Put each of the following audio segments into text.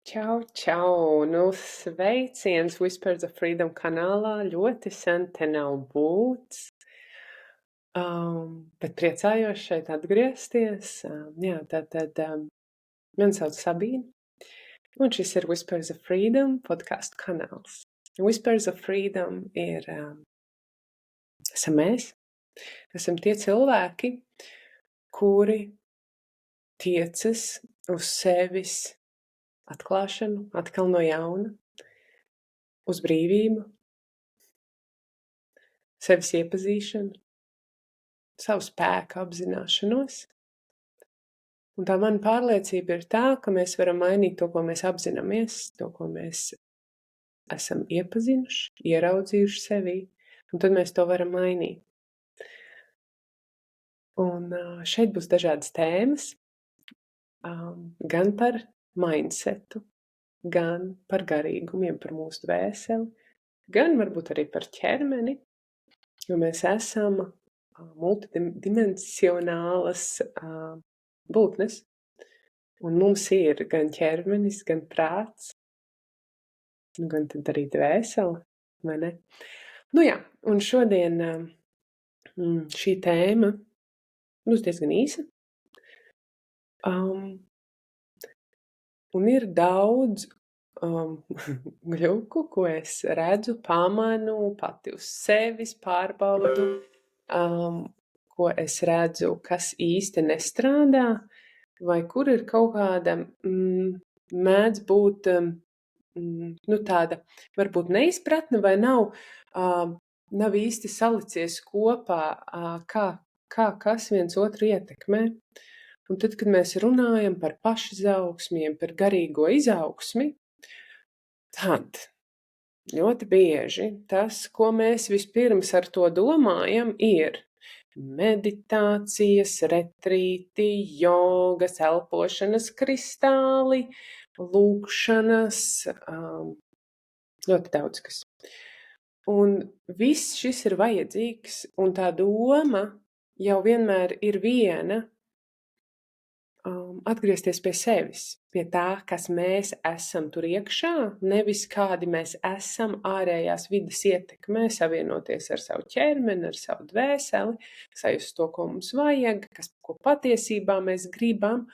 Čau, čau! Nu, sveiciens Whispers of Freedom kanālā. Ļoti sen te nav būts, bet priecājos šeit atgriezties. Jā, tātad mani sauc Sabīne, un šis ir Whispers of Freedom podcastu kanāls. Whispers of Freedom esam mēs. Esam tie cilvēki, kuri tiecas uz sevis atklāšanu atkal no jauna, uz brīvību, sevis iepazīšanu, savu spēku apzināšanos. Un tā mana pārliecība ir tā, ka mēs varam mainīt to, ko mēs apzināmies, to, ko mēs esam iepazinuši, ieraudzījuši sevī, un tad mēs to varam mainīt. Un šeit būs dažādas tēmas, gan par mindsetu, gan par garīgumiem, par mūsu dvēseli, gan varbūt arī par ķermeni, jo mēs esam multidimensionālas būtnes, un mums ir gan ķermenis, gan prāts, gan tad arī dvēsele, vai ne? Nu jā, un šodien šī tēma būs diezgan īsa, un ir daudz gļuku, ko es redzu, pamanu, pati uz sevis pārbaudu, ko es redzu, kas īsti nestrādā, vai kur ir kaut kāda mēdz būt tāda varbūt neizpratne, vai nav īsti salicies kopā, kā kas viens otru ietekmē. Un tad, kad mēs runājam par pašizaugsmiem, par garīgo izaugsmi, tad ļoti bieži tas, ko mēs vispirms ar to domājam, ir meditācijas, retrīti, jogas, elpošanas kristāli, lūkšanas, ļoti daudz kas. Un viss šis ir vajadzīgs, un tā doma jau vienmēr ir viena, atgriezties pie sevis, pie tā, kas mēs esam tur iekšā, nevis kādi mēs esam ārējās vidas ietekmē, savienoties ar savu ķermeni, ar savu dvēseli, sajust to, ko mums vajag, ko patiesībā mēs gribam,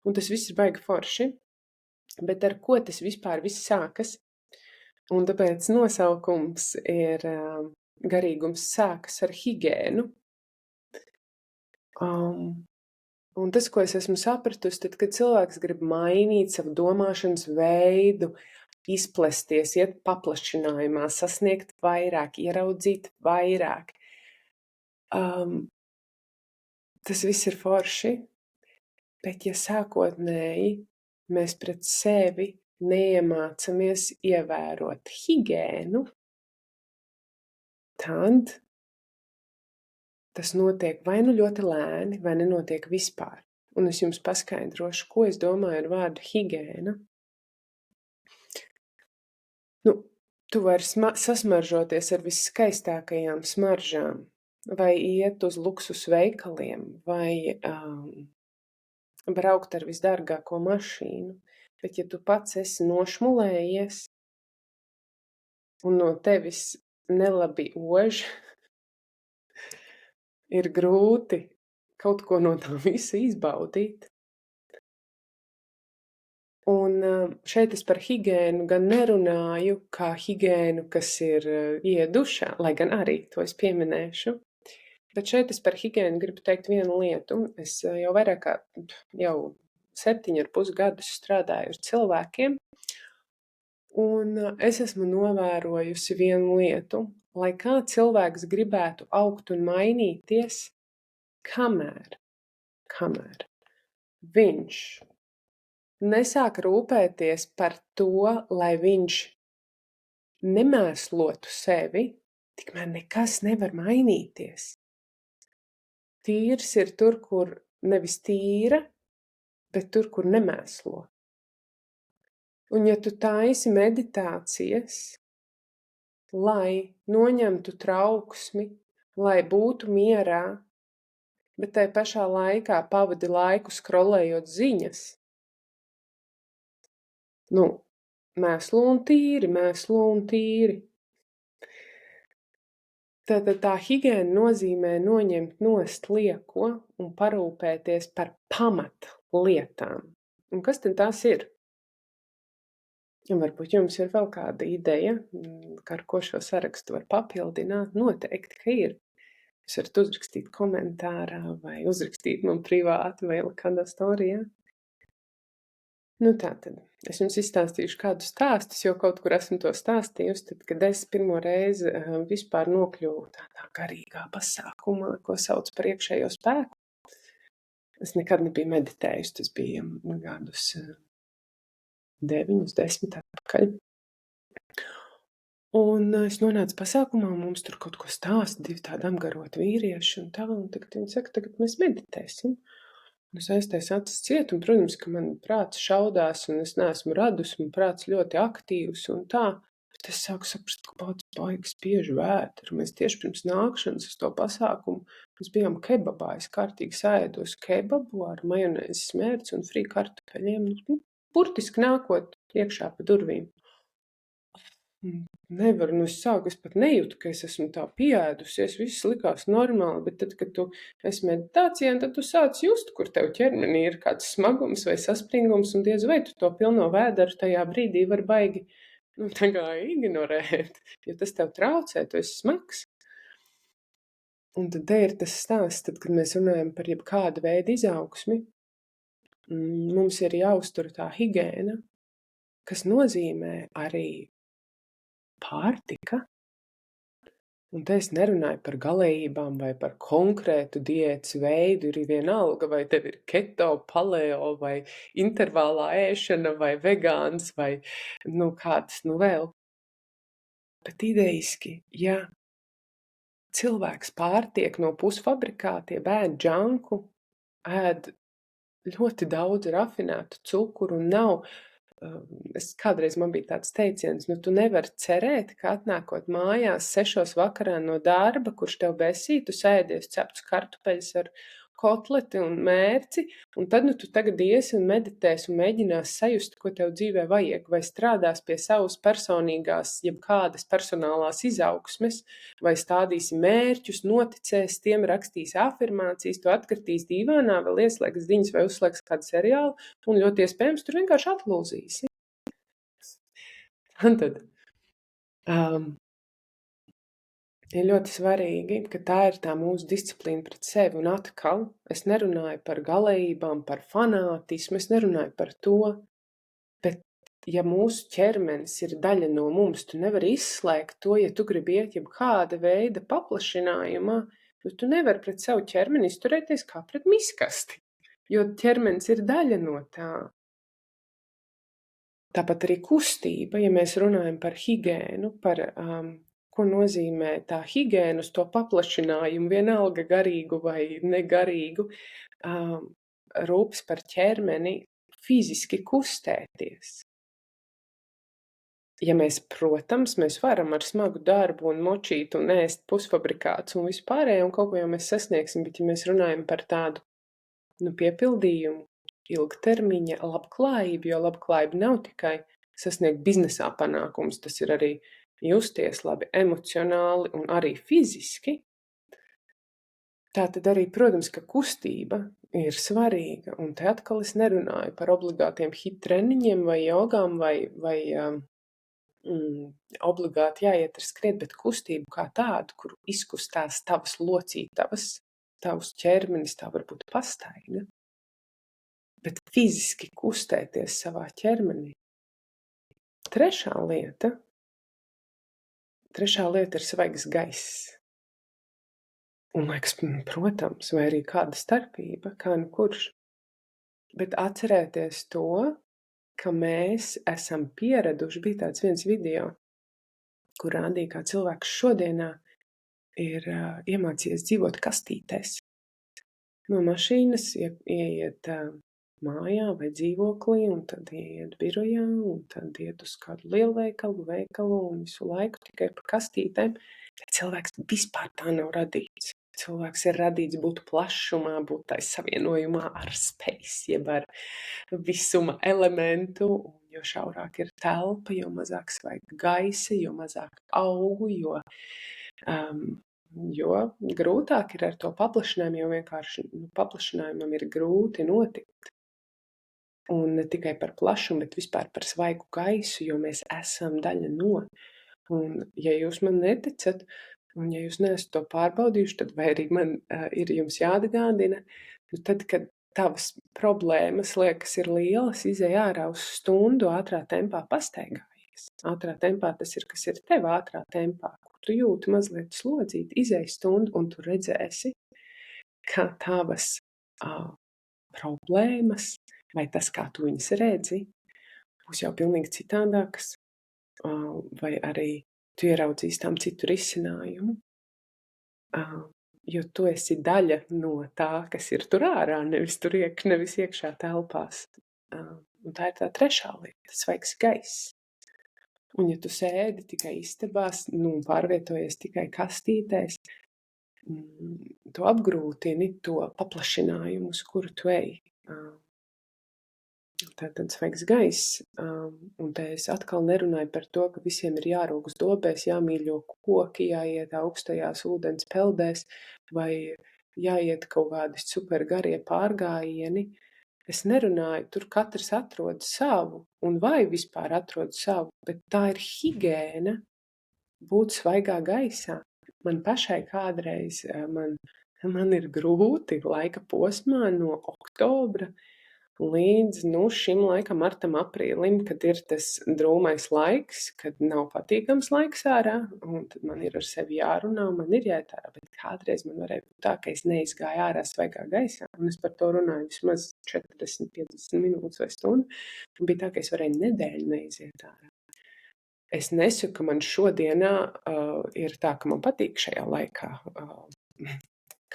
un tas viss ir baigi forši, bet ar ko tas vispār viss sākas? Un tāpēc nosaukums ir garīgums sākas ar higiēnu. Un tas, ko es esmu sapratusi, tad, kad cilvēks grib mainīt savu domāšanas veidu, izplesties, iet paplašinājumā, sasniegt vairāk, ieraudzīt vairāk, tas viss ir forši, bet ja sākotnēji mēs pret sevi neiemācamies ievērot higiēnu, tad tas notiek vai nu ļoti lēni, vai nenotiek vispār. Un es jums paskaidrošu, ko es domāju ar vārdu higiēna. Tu vari sasmaržoties ar visskaistākajām smaržām, vai iet uz luksus veikaliem, vai braukt ar visdārgāko mašīnu. Bet ja tu pats esi nošmulējies un no tevis nelabi ož, ir grūti kaut ko no tā visa izbaudīt. Un šeit es par higiēnu gan nerunāju kā higiēnu, kas ir iedušā, lai gan arī to es pieminēšu. Bet šeit es par higiēnu gribu teikt vienu lietu. Es jau vairāk kā 7,5 gadus strādāju ar cilvēkiem, un es esmu novērojusi vienu lietu, lai kā cilvēks gribētu augt un mainīties, kamēr viņš nesāk rūpēties par to, lai viņš nemēslotu sevi, tikmēr nekas nevar mainīties. Tīrs ir tur, kur nevis tīra, bet tur, kur nemēslo. Un ja tu taisi meditācijas, lai noņemtu trauksmi, lai būtu mierā, bet tai pašā laikā pavadi laiku skrolējot ziņas, Nu, mēslu un tīri. Tātad tā higiēna nozīmē noņemt nost lieko un parūpēties par pamatlietām. Un kas tad tās ir? Un varbūt jums ir vēl kāda ideja, ar ko šo sarakstu var papildināt? Noteikti, ka ir. Jūs varat uzrakstīt komentārā vai uzrakstīt man privāti vai kādā storijā. Nu tātad, es jums izstāstīšu kādu stāstus, jo kaut kur esmu to stāstījusi, tad, kad es pirmo reizi vispār nokļuvu tādā garīgā pasākumā, ko sauc par iekšējo spēku. Es nekad nebiju meditējusi, tas bija gadus 9, 10 atpakaļ. Un es nonācu pasākumā, un mums tur kaut ko stāsta 2 tādi apgaroti vīrieši un tā, un tagad viņi saka, tagad mēs meditēsim. Un es aiztaisu acis ciet, un, protams, ka man prāts šaudās, un es neesmu radus, un prāts ļoti aktīvs un tā. Bet es sāku saprast, ka pats baigas bieži vētru. Mēs tieši pirms nākšanas uz to pasākumu, mēs bijām kebabā. Es kārtīgi sēdos kebabu ar majonēzes mērci un frī kartupeļiem. Burtiski nākot iekšā pa durvīm. Nevaru, es sāku, es pat nejūtu, ka es esmu tā pieēdusies, viss likās normāli, bet tad, kad tu esi meditācijā, tad tu sāc just, kur tev ķermenī ir kāds smagums vai saspringums, un diez vai tu to pilno vēderu tajā brīdī var baigi, tā kā ignorēt, jo tas tev traucē, tu esi smags. Un tad te ir tas stāsts, tad, kad mēs runājam par jebkādu veidu izaugsmi, mums ir jāuztur tā higiēna, kas nozīmē arī pārtika, un te es nerunāju par galējībām vai par konkrētu diētas veidu, ir vienalga, vai tev ir keto, paleo, vai intervālā ēšana, vai vegāns, vai kāds vēl. Bet idejiski, ja cilvēks pārtiek no pusfabrikātiem, ēd džanku, ēd ļoti daudz rafinētu cukuru un nav. Kādreiz man bija tāds teiciens, tu nevari cerēt, ka atnākot mājās 6 vakarā no darba, kurš tev besī, tu sēdies ceptus kartupeļus ar kotleti un mērci, un tad tu tagad iesi un meditēsi un mēģinās sajust, ko tev dzīvē vajag, vai strādās pie savas personīgās, jebkādas personālās izaugsmes, vai stādīsi mērķus, noticēs, tiem rakstīs afirmācijas, tu atkritīs dīvānā, vēl ieslēgs ziņas vai uzslēgs kādu seriālu, un ļoti iespējams tur vienkārši atlūzīsi. Un tad ir ļoti svarīgi, ka tā ir tā mūsu disciplīna pret sevi, un atkal es nerunāju par galējībām, par fanātismu, es nerunāju par to, bet ja mūsu ķermenis ir daļa no mums, tu nevari izslēgt to, ja tu gribi iet jebkāda veida paplašinājumā, tu nevari pret savu ķermeni izturēties kā pret miskasti, jo ķermenis ir daļa no tā. Tāpat arī kustība, ja mēs runājam par higiēnu, par ko nozīmē tā higiēna uz to paplašinājumu, vienalga garīgu vai negarīgu, rūpes par ķermeni, fiziski kustēties. Ja mēs, protams, mēs varam ar smagu darbu un močīt un ēst pusfabrikāts un vispārējo, un kaut ko jau mēs sasniegsim, bet ja mēs runājam par tādu piepildījumu, ilgtermiņa labklājību, jo labklājība nav tikai sasniegt biznesā panākums, tas ir arī justies labi emocionāli un arī fiziski. Tātad arī, protams, ka kustība ir svarīga, un te atkal es nerunāju par obligātiem hitreniņiem vai jogām vai obligāti jāiet ar skriet, bet kustību kā tādu, kur izkustās tavas locītavas, tavs ķermenis, tā varbūt pastaiga, bet fiziski kustēties savā ķermenī. Trešā lieta ir svaigs gaiss. Un liekas, protams, vai arī kāda starpība, kā nu kurš. Bet atcerēties to, ka mēs esam pieraduši, bija tāds viens video, kur rādīja, kā cilvēks šodienā ir iemācījies dzīvot kastītēs. No mašīnas ieiet mājā vai dzīvoklī, un tad ieiet birojā, un tad iet uz kādu lielveikalu, veikalu, un visu laiku tikai pa kastītēm. Cilvēks vispār tā nav radīts. Cilvēks ir radīts būt plašumā, būt tai savienojumā ar space, jeb ar visuma elementu. jo šaurāk ir telpa, jo mazāk svaiga gaisa, jo mazāk augu, jo grūtāk ir ar to paplašinājumu, jo vienkārši paplašinājumam ir grūti notikt. Un ne tikai par plašumu, bet vispār par svaigu gaisu, jo mēs esam daļa no. Un ja jūs man neticat, un ja jūs neesat to pārbaudījuši, tad vai arī man ir jums jāatgādina, tad, kad tavas problēmas liekas ir lielas, izej ārā uz stundu ātrā tempā pastaigājies. Ātrā tempā tas ir, kas ir tev ātrā tempā, kur tu jūti mazliet slodzīt, izej stundu un tu redzēsi, ka tavas problēmas vai tas, kā tu viņas redzi, būs jau pilnīgi citādākas, vai arī tu ieraudzīsi tam citu risinājumu, jo tu esi daļa no tā, kas ir tur ārā, nevis iekšā telpās. Un tā ir tā trešā lieta, svaigs gaiss. Un ja tu sēdi tikai istabās, pārvietojies tikai kastītēs, tu apgrūtini to paplašinājumu, uz kuru tu ej. Tātad svaigs gaiss, un te es atkal nerunāju par to, ka visiem ir jārūg uz dobēs, jāmīļo koki, jāiet augstajās ūdens peldēs, vai jāiet kaut kādi super garie pārgājieni. Es nerunāju, tur katrs atrod savu, un vai vispār atrod savu, bet tā ir higēna būt svaigā gaisā. Man pašai kādreiz, man ir grūti laika posmā no oktobra līdz šim laikam, martam, aprīlim, kad ir tas drūmais laiks, kad nav patīkams laiks ārā, un tad man ir ar sevi jārunā, un man ir jāiet ārā, bet kādreiz man varēja būt tā, ka es neizgāju ārā svaigā gaisā, un es par to runāju vismaz 40-50 minūtes vai stundu, un bija tā, ka es varēju nedēļu neiziet ārā. Es nesaku, ka man šodienā ir tā, ka man patīk šajā laikā,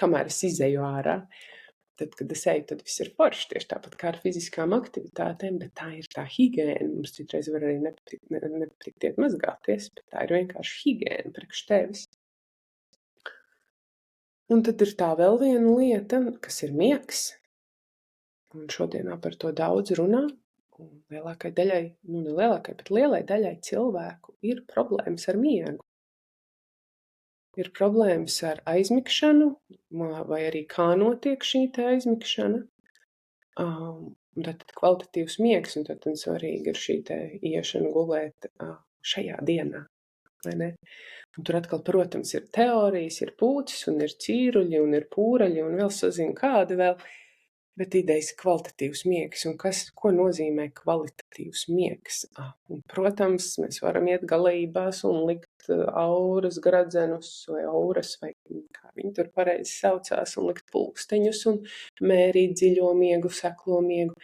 kamēr es izeju ārā. Tad, kad es eju, tad viss ir forši, tieši tāpat kā ar fiziskām aktivitātēm, bet tā ir tā higēna. Mums citreiz var arī nepatikt iet mazgāties, bet tā ir vienkārši higēna priekš tevis. Un tad ir tā vēl viena lieta, kas ir miegs. Un šodienā par to daudz runā. Un lielākai daļai, ne lielākai, bet lielai daļai cilvēku ir problēmas ar miegu. Ir problēmas ar aizmigšanu, vai arī kā notiek šī aizmigšana. Tad kvalitatīvs miegs, un tad svarīgi ir šī iešana gulēt šajā dienā. Vai ne? Un tur atkal, protams, ir teorijas, ir pūcis, un ir cīruļi, un ir pūraļi, un vēl sazinu kāda vēl. Bet idejas kvalitatīvs miegs, un ko nozīmē kvalitatīvs miegs? Un, protams, mēs varam iet galībās un likt auras gradzenus vai auras, vai kā viņi tur pareizi saucās, un likt pulksteņus un mērīt dziļo miegu, seklo miegu.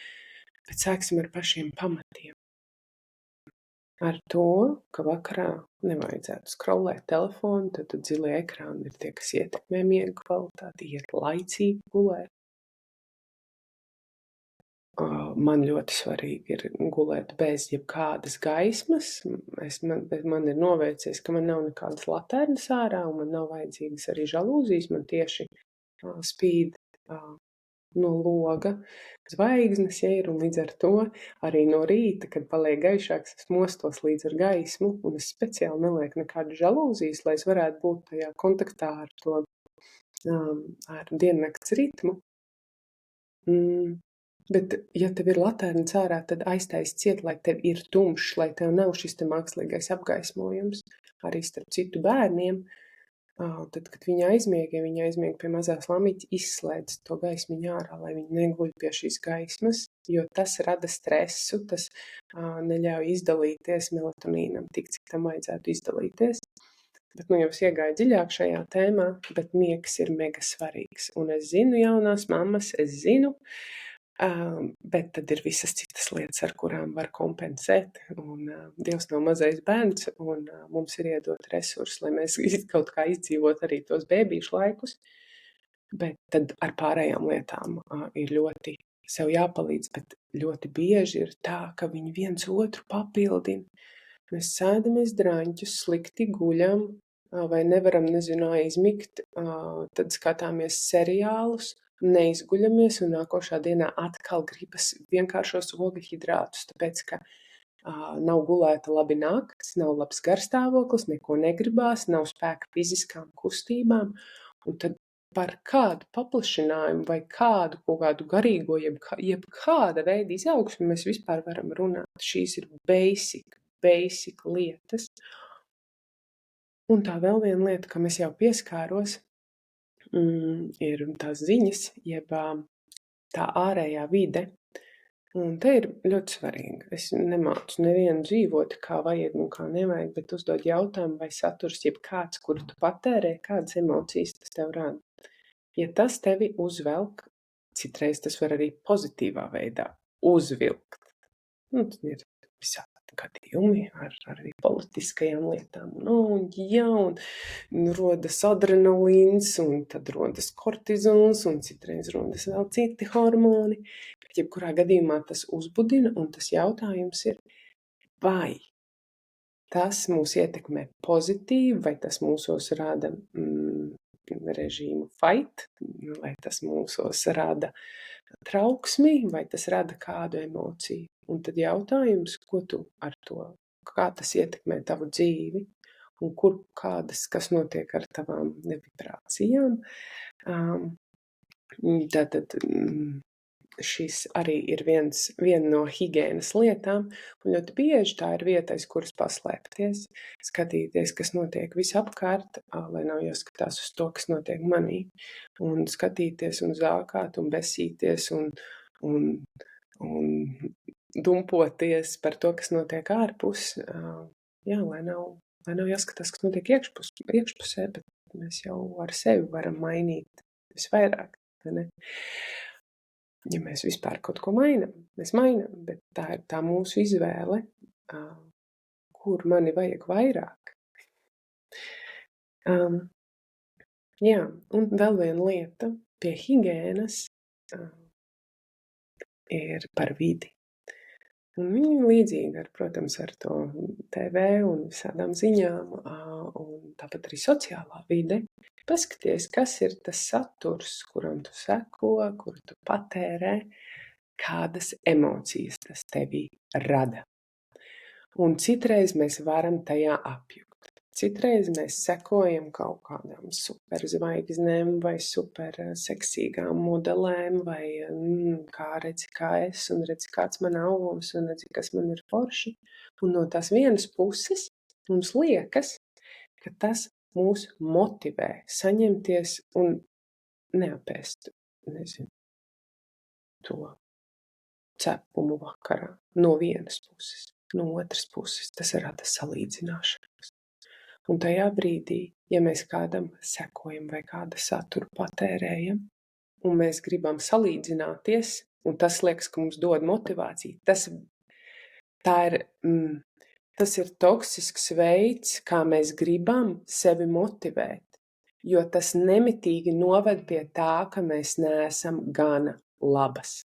Bet sāksim ar pašiem pamatiem. Ar to, ka vakarā nevajadzētu scrollēt telefonu, tad dzilie ekrāni ir tie, kas ietekmē miegu kvalitāti, iet laicīgi gulēt. Man ļoti svarīgi ir gulēt bez jebkādas gaismas. Man ir noveicies, ka man nav nekādas laternas ārā, un man nav vajadzīgas arī žalūzijas. Man tieši spīd no loga zvaigznes, ja ir, un līdz ar to arī no rīta, kad paliek gaišāks, es mostos līdz ar gaismu, un es speciāli nelieku nekādu žalūzijas, lai es varētu būt tajā kontaktā ar to ar diennakts ritmu. Bet, ja tev ir laternas ārā, tad aiztais ciet, lai tev ir tumšs, lai tev nav šis te mākslīgais apgaismojums. Arī starp citu bērniem, tad, kad viņi aizmieg pie mazās lamiķa, izslēdz to gaismiņu ārā, lai viņi neguļ pie šīs gaismas, jo tas rada stresu, tas neļauj izdalīties melatonīnam tik, cik tam vajadzētu izdalīties. Bet jau es iegāju dziļāk šajā tēmā, bet miegs ir mega svarīgs. Un es zinu, jaunās mammas, bet tad ir visas citas lietas, ar kurām var kompensēt. Un Dievs nav mazais bērns, un mums ir iedot resursi, lai mēs kaut kā izdzīvot arī tos bēbīšu laikus. Bet tad ar pārējām lietām ir ļoti sev jāpalīdz, bet ļoti bieži ir tā, ka viņi viens otru papildina. Mēs sēdamies draņķus, slikti guļam, vai nevaram, aizmigt, tad skatāmies seriālus, neizguļamies, un nākošā dienā atkal gribas vienkāršos ogļhidrātus, tāpēc, ka nav gulēta labi nakts, nav labs garstāvoklis, neko negribās, nav spēka fiziskām kustībām, un tad par kādu paplašinājumu vai kādu kaut kādu garīgo, jebkāda veida izaugsmi mēs vispār varam runāt. Šīs ir basic lietas. Un tā vēl viena lieta, kam es jau pieskāros, ir tās ziņas, jeb tā ārējā vide. Un te ir ļoti svarīgi. Es nemācu nevienu dzīvot, kā vajag un kā nevajag, bet uzdod jautājumu, vai saturs, jeb kāds, kuru tu patērē, kādas emocijas tas tev rada. Ja tas tevi uzvelk, citreiz tas var arī pozitīvā veidā uzvilkt. Tad ir visādi gadījumi ar arī politiskajām lietām. Un rodas adrenalīns, un tad rodas kortizons, un citreiz rodas vēl citi hormoni. Bet jebkurā gadījumā tas uzbudina, un tas jautājums ir, vai tas mūs ietekmē pozitīvi, vai tas mūsos rada režīmu fight, vai tas mūsos rada trauksmi, vai tas rada kādu emociju. Un tad jautājums, ko tu ar to, kā tas ietekmē tavu dzīvi, un kas notiek ar tavām vibrācijām. Tātad šis arī ir viena no higienas lietām, un ļoti bieži tā ir vieta, aiz kuras paslēpties, skatīties, kas notiek visapkārt, lai nav jāskatās uz to, kas notiek manī, un skatīties un zākāt un besīties un dumpoties par to, kas notiek ārpus, lai nav jāskatās, kas notiek iekšpusē, bet mēs jau ar sevi varam mainīt visvairāk, vai ne? Ja mēs vispār kaut ko mainam, mēs mainam, bet tā ir tā mūsu izvēle, kur mani vajag vairāk. Un vēl viena lieta pie higienas ir par vidi. Un viņi līdzīgi protams, ar to TV un visādām ziņām, un tāpat arī sociālā vide. Paskaties, kas ir tas saturs, kuram tu seko, kuru tu patērē, kādas emocijas tas tevī rada. Un citreiz mēs varam tajā apjukt. Citreiz mēs sekojam kaut kādām superzvaigznēm vai super seksīgām modelēm, vai redzi, kā es, un redzi, kāds man augums, un redzi, kas man ir forši. Un no tās vienas puses mums liekas, ka tas mūs motivē saņemties un neapēst, to cepumu vakarā no vienas puses. No otras puses tas rada salīdzināšanos. Un tajā brīdī, ja mēs kādam sekojam vai kāda satura patērējam, un mēs gribam salīdzināties, un tas liekas, ka mums dod motivāciju, tas ir toksisks veids, kā mēs gribam sevi motivēt, jo tas nemitīgi noved pie tā, ka mēs neesam gana labas.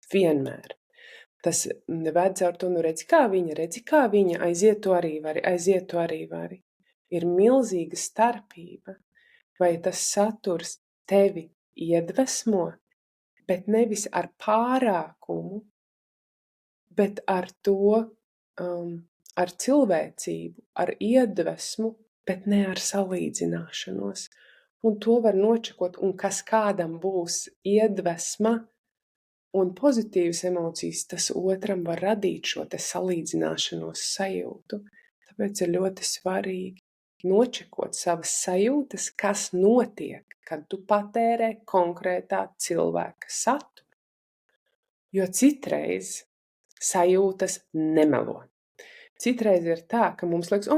Vienmēr. Tas ved caur to, redzi kā viņa, aiziet to arī vari. Ir milzīga starpība, vai tas saturs tevi iedvesmo, bet nevis ar pārākumu, bet ar to, ar cilvēcību, ar iedvesmu, bet ne ar salīdzināšanos. Un to var nočakot, un kas kādam būs iedvesma un pozitīvas emocijas, tas otram var radīt šo te salīdzināšanos sajūtu. Tāpēc ir ļoti svarīgi nočekot savas sajūtas, kas notiek, kad tu patērē konkrētā cilvēka saturu. Jo citreiz sajūtas nemelo. Citreiz ir tā, ka mums liekas,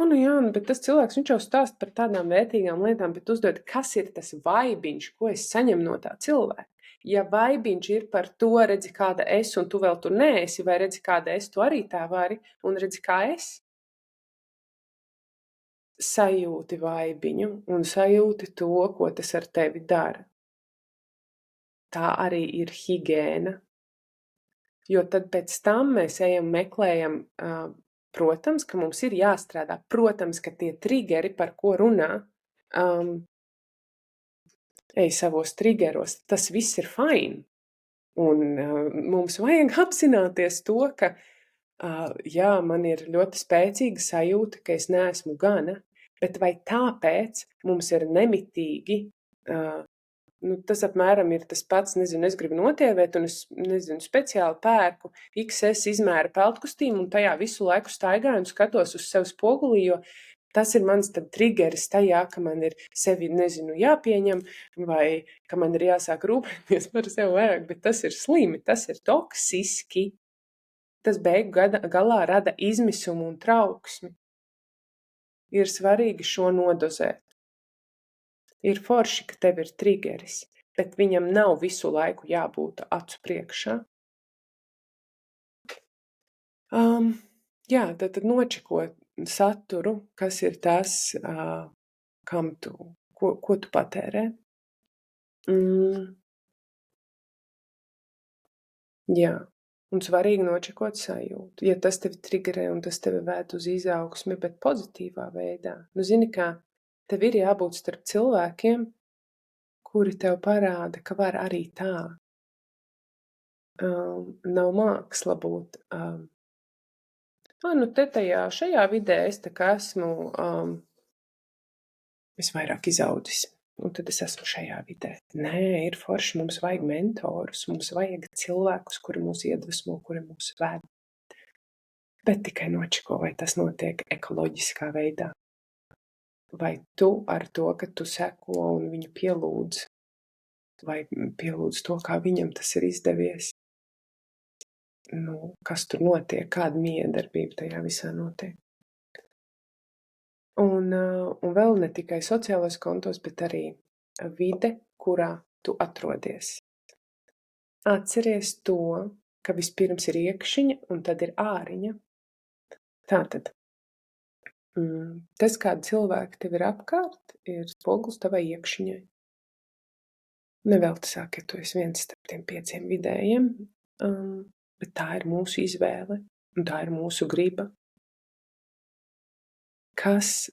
bet tas cilvēks, viņš jau stāsta par tādām vērtīgām lietām, bet uzdod, kas ir tas vaibiņš, ko es saņemu no tā cilvēka. Ja vaibiņš ir par to, redzi, kāda es, un tu vēl tur neesi, vai redzi, kāda es, tu arī tā vari, un redzi, kā es, sajūti vaibiņu un sajūti to, ko tas ar tevi dara. Tā arī ir higiēna. Jo tad pēc tam mēs meklējam, protams, ka mums ir jāstrādā, protams, ka tie triggeri, par ko runā, savos triggeros, tas viss ir fine. Un mums vajag apzināties to, ka jā, man ir ļoti spēcīga sajūta, ka es neesmu gana, bet vai tāpēc mums ir nemitīgi, tas apmēram ir tas pats, nezinu, es gribu notievēt un es, nezinu, speciāli pērku XS izmēra peltkostīmu un tajā visu laiku staigāju un skatos uz sevi spogulī, jo tas ir mans tad trigeris tajā, ka man ir sevi, nezinu, jāpieņem vai ka man ir jāsāk rūpēties par sevi vairāk, bet tas ir slimi, tas ir toksiski. Tas beigu galā rada izmisumu un trauksmi. Ir svarīgi šo nodozēt. Ir forši, ka tev ir trigeris, bet viņam nav visu laiku jābūt acu priekšā. Jā, tad nočeko saturu, kas ir tas, kam ko tu patērē. Jā. Un svarīgi nočekot sajūtu, ja tas tevi trigerē un tas tevi vēd uz izaugsmi, bet pozitīvā veidā. Zini kā, tev ir jābūt starp cilvēkiem, kuri tev parāda, ka var arī tā. Nav māksla būt. Šajā vidē es tā kā esmu visvairāk izaudzis. Un tad es esmu šajā vidē. Nē, ir forši, mums vajag mentorus, mums vajag cilvēkus, kuri mūs iedvesmo, kuri mūs ved. Bet tikai nočeko, vai tas notiek ekoloģiskā veidā. Vai tu ar to, ka tu seko un viņu pielūdz, vai pielūdz to, kā viņam tas ir izdevies. Kas tur notiek, kāda miedarbība tajā visā notiek. Un vēl ne tikai sociālais kontos, bet arī vide, kurā tu atrodies. Atceries to, ka vispirms ir iekšiņa un tad ir āriņa. Tātad, tas, kāda cilvēka tev ir apkārt, ir spogulis tavai iekšiņai. Nevēl tas sāk, ka tu esi viens starp tiem 5 vidējiem, bet tā ir mūsu izvēle un tā ir mūsu griba. Kas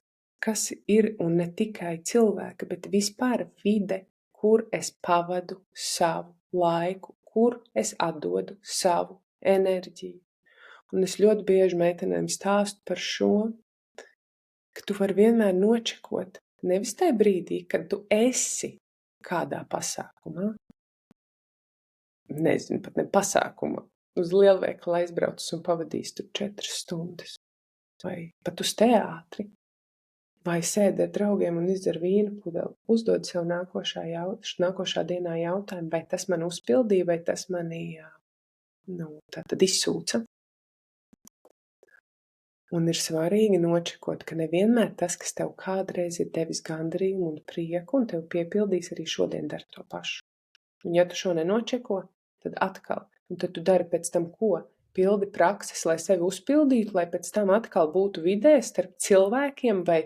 ir un ne tikai cilvēki, bet vispār vide, kur es pavadu savu laiku, kur es atdodu savu enerģiju. Un es ļoti bieži meitenēm stāstu par šo, ka tu vari vienmēr nočekot, nevis tajā brīdī, kad tu esi kādā pasākumā, nezinu, pat ne pasākumā, uz lielveikalu aizbraucis un pavadījis tur 4 stundas. Vai pat uz teātri, vai sēdi ar draugiem un izdzer vīnu pudeli, uzdod sev nākošā dienā jautājumu, vai tas man uzpildīja, vai tas mani tātad izsūca. Un ir svarīgi nočekot, ka nevienmēr tas, kas tev kādreiz ir devis gandarījumu un prieku, un tev piepildīs arī šodien dara to pašu. Un ja tu šo nenočeko, tad atkal, un tad tu dari pēc tam ko? Pildi prakses, lai sevi uzpildītu, lai pēc tam atkal būtu vidē starp cilvēkiem vai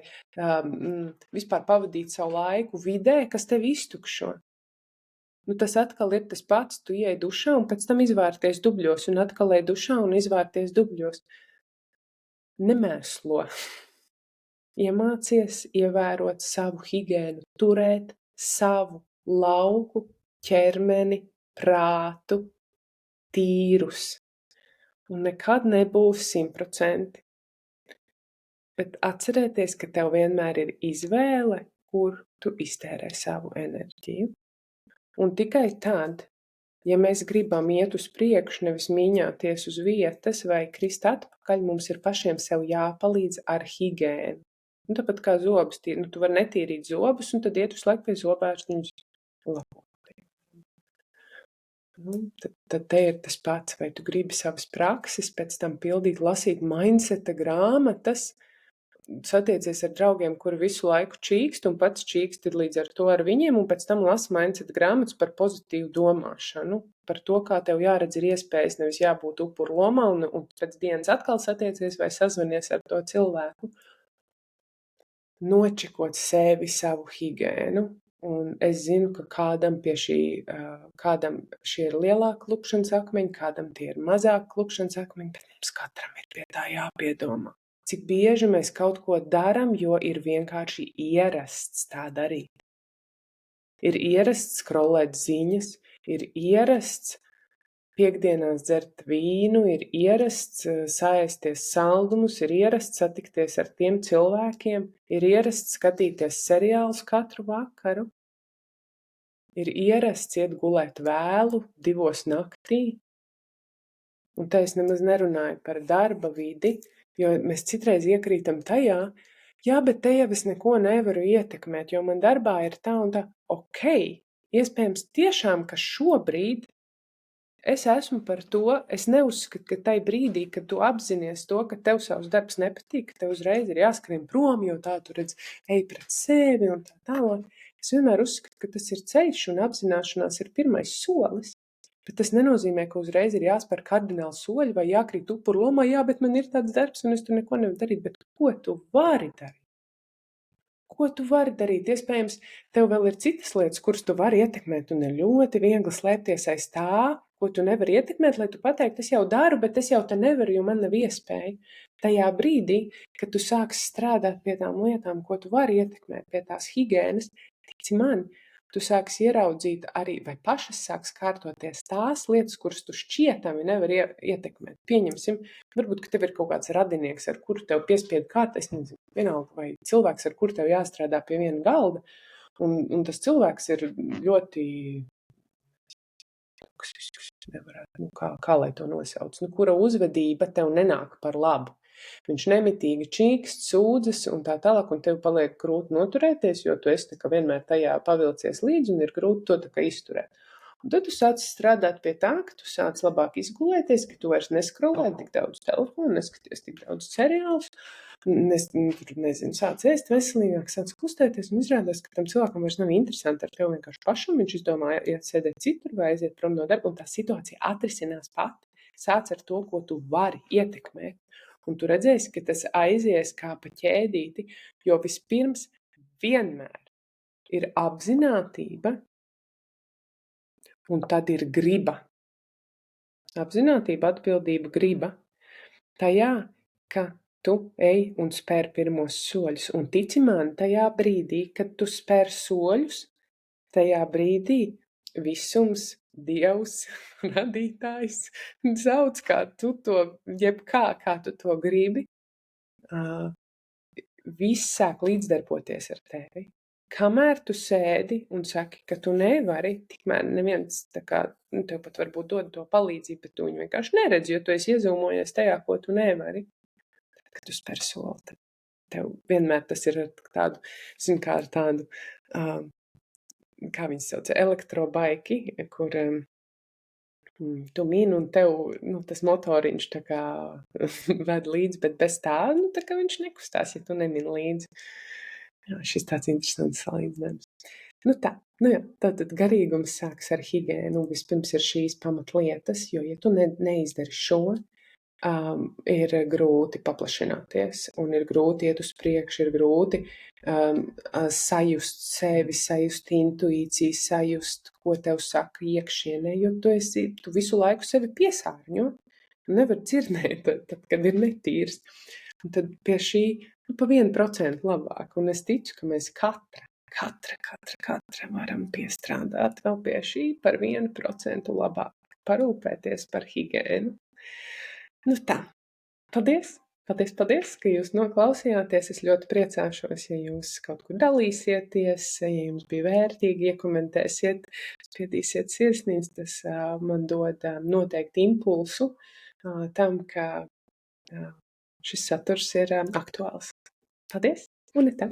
vispār pavadīt savu laiku vidē, kas tevi iztukšo. Tas atkal ir tas pats, tu ieej dušā un pēc tam izvārties dubļos un atkal ej dušā un izvārties dubļos. Nemēslo. Iemācies ievērot savu higiēnu, turēt savu lauku, ķermeni, prātu, tīrus. Un nekad nebūs 100%. Bet atcerēties, ka tev vienmēr ir izvēle, kur tu iztērē savu enerģiju. Un tikai tad, ja mēs gribam iet uz priekšu, nevis mīņāties uz vietas vai krist atpakaļ, mums ir pašiem sev jāpalīdz ar higiēnu. Tāpat kā zobus, tu vari netīrīt zobus un tad iet uz laiku pie zobārstiņus labot. Tad te ir tas pats, vai tu gribi savas prakses, pēc tam pildīt, lasīt mindseta grāmatas, satiecies ar draugiem, kuri visu laiku čīkst, un pats čīkst ir līdz ar to ar viņiem, un pēc tam lasi mindseta grāmatas par pozitīvu domāšanu, par to, kā tev jāredz ir iespējas, nevis jābūt upuru lomā, un pēc dienas atkal satiecies vai sazvanies ar to cilvēku. Nočekot sevi, savu higiēnu. Un es zinu, ka kādam šie ir lielāki lukšanas akmeņi, kādam tie ir mazāki lukšanas akmeņi, bet mums katram ir pie tā jāpiedomā. Cik bieži mēs kaut ko daram, jo ir vienkārši ierasts tā darīt. Ir ierasts scrollēt ziņas, ir ierasts Piektdienās dzert vīnu, ir ierasts saēsties saldumus, ir ierasts satikties ar tiem cilvēkiem, ir ierasts skatīties seriālus katru vakaru, ir ierasts iet gulēt vēlu, 2 naktī. Un te es nemaz nerunāju par darba vidi, jo mēs citreiz iekrītam tajā, jā, bet te jau es neko nevaru ietekmēt, jo man darbā ir tā un tā. Ok, iespējams tiešām, ka šobrīd es esmu par to, es neuzskatu, ka tai brīdī, kad tu apzinies to, ka tev savs darbs nepatīk, ka tev uzreiz ir jāskrien prom, jo tā tu redz, ej pret sevi un tā tālāk. Es vienmēr uzskatu, ka tas ir ceļš un apzināšanās ir pirmais solis. Bet tas nenozīmē, ka uzreiz ir jāspēr kardināli soļi vai jākrīt upuru lomā, jā, bet man ir tāds darbs un es tur neko nevaru darīt. Bet ko tu vari darīt? Ko tu vari darīt? Iespējams, tev vēl ir citas lietas, kuras tu vari ietekmēt, un ir ļoti viegli slēpties aiz tā, ko tu nevari ietekmēt, lai tu pateiktu, es jau daru, bet es jau te nevaru, jo man nav iespēja. Tajā brīdī, kad tu sāksi strādāt pie tām lietām, ko tu vari ietekmēt, pie tās higienas, tici man, tu sāksi ieraudzīt arī, vai pašas sāks kārtoties tās lietas, kuras tu šķietami nevari ietekmēt. Pieņemsim, varbūt, ka tev ir kaut kāds radinieks, ar kuru tev piespiedu kārta, es nezinu, vienalga, vai cilvēks, ar kuru tev jāstrādā pie viena galda, un tas cilvēks ir ļoti, nevarētu, kā lai to nosauc, kura uzvedība tev nenāk par labu. Viņš nemitīgi čīkst, sūdzas un tā tālāk, un tev paliek grūti noturēties, jo tu esi tā kā vienmēr tajā pavilcies līdzi un ir grūti to tā kā izturēt. Un tad tu sāc strādāt pie tā, ka tu sāc labāk izgulēties, ka tu vairs neskrolē tik daudz telefonu, neskaties tik daudz seriālus, nezinu, sāc ēst veselīgāk, sāc kustēties un izrādās, ka tam cilvēkam vairs nav interesanti ar tevi vienkārši pašam, viņš izdomā iet sēdēt citur vai aiziet prom no darba, un tā situācija atrisinās pati. Sāc ar to, ko tu vari ietekmēt. Un tu redzēsi, ka tas aizies kā pa ķēdīti, jo vispirms vienmēr ir apzinātība, un tad ir griba. Apzinātība, atbildība, griba. Tajā, ka tu ej un spēr pirmos soļus. Un tici man, tajā brīdī, kad tu spēr soļus, tajā brīdī visums, Dievs, radītājs, sauc, kā tu to, kā tu to gribi, viss sāk līdzdarboties ar tevi. Kamēr tu sēdi un saki, ka tu nevari, tikmēr neviens tā kā, tev pat varbūt dod to palīdzību, bet tu viņu vienkārši neredzi, jo tu esi iezūmojies tajā, ko tu nevari. Tad, kad tu spēr soli, tad tev vienmēr tas ir ar tādu, zin kā ar tādu, kā viņas sauc, elektrobaiki, kur tu mini un tev tas motoriņš tā kā ved līdzi, bet bez tā, tā kā viņš nekustās, ja tu nemini līdzi. Jā, šis tāds interesants salīdzinājums. Tātad garīgums sāks ar higiēnu. Vispirms ir šīs pamatlietas, jo, ja tu neizdari šo, ir grūti paplašināties un ir grūti iet uz priekšu, ir grūti sajust sevi, sajust intuīciju, sajust, ko tev saka iekšienē, jo tu visu laiku sevi piesārņo. Nevar dzirdēt, tad, kad ir netīrs. Un tad pie šī pa 1% labāk. Un es ticu, ka mēs katra varam piestrādāt vēl pie šī par 1% labāk. Parūpēties par higiēnu. Tā. Paldies, ka jūs noklausījāties. Es ļoti priecāšos, ja jūs kaut kur dalīsieties, ja jums bija vērtīgi, iekomentēsiet, spiedīsiet sirsniņas. Tas man dod noteikti impulsu tam, ka šis saturs ir aktuāls. Paldies, un tā!